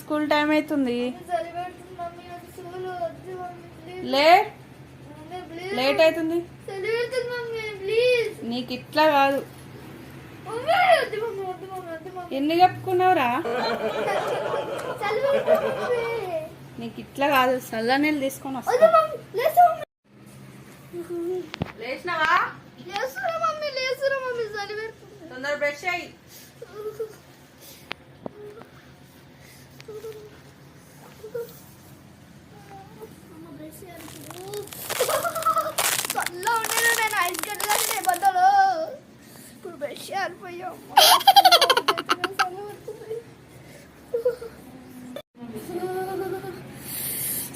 School time అవుతుంది. Late అవుతుంది. నీకు ఇట్లా కాదు. ఎన్ని చెప్పుకున్నావురా? నీకు ఇట్లా కాదు, చల్ల నీళ్ళు తీసుకొని వస్తా. లేచినావా? తొందర బ్రష్ అయ్యి. చల్ల ఉండేది నేను 5 గంటలకి బద్దలు. ఇప్పుడు బ్రష్ ఆరిపోయా.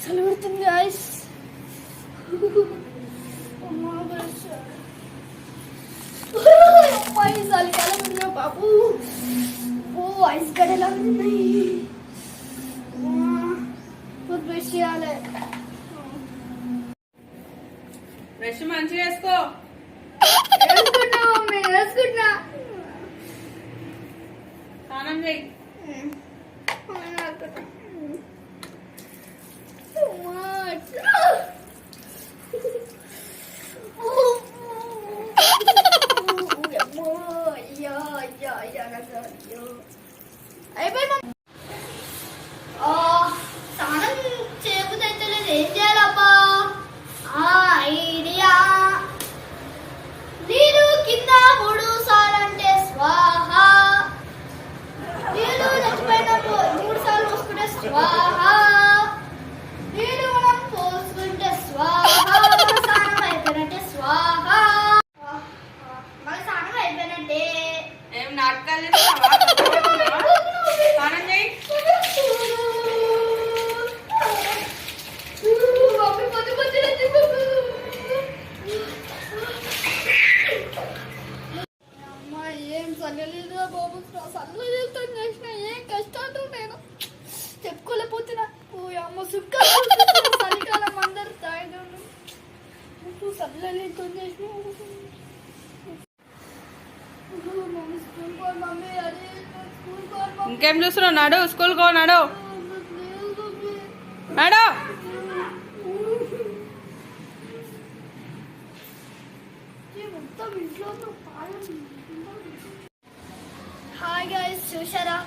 చలిపెడుతుంది ఐస్. అమ్మాయి చలికాలం ఉంది బాబు. ఓ ఐస్ గడ్డలా ఉన్నాయి. బ్రష్ చేయాలి. బ్రష్ మంచిగా వేసుకో. వేసుకుంటా మమ్మీ, వేసుకుంటా. స్నానం చేయి. స్నానం చేయబుద్ధి అయితే లేదు. ఏం చేయాలబ్బా? ఐడియా. నీరు కింద 3 సార్లంటే స్వాహ. నీళ్ళు చచ్చిపోయినప్పుడు 3 సార్లు పోసుకుంటే స్వాహ. నీళ్ళు మనం పోసుకుంటే స్వాహ. మన స్నానం అయిపోయినట్టే స్వాహ. మన స్నానం అయిపోయినట్టే. ఏం నాటకాలు చేస్తావా? స్నానం చేయి. ఏం చల్లలేదు బాబు. చల్లతో చేసిన ఏం కష్టాలు నేను చెప్పుకోలేకపోతున్నా. అమ్మ సుక్క చలికాలం అందరు తాగిన చల్లతో చేసిన. ఇంకేం చూస్తున్నావు? నాడు స్కూల్ కో. నాడు నాడు. హాయ్ గైస్, చూసారా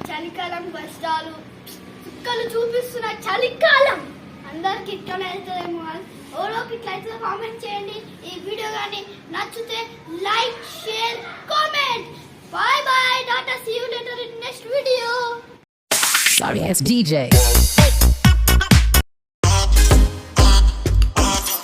చలికాలం కష్టాలు చుక్కలు చూపిస్తున్న చలికాలం. అందరికి ఇట్లా అవుతుందేమో. ఎవరోకి ఇట్లా అయితే కామెంట్ చేయండి. ఈ వీడియో కానీ నచ్చితే like, share, comment. Bye bye, Tata, see you later in next video. Sorry, it's DJ.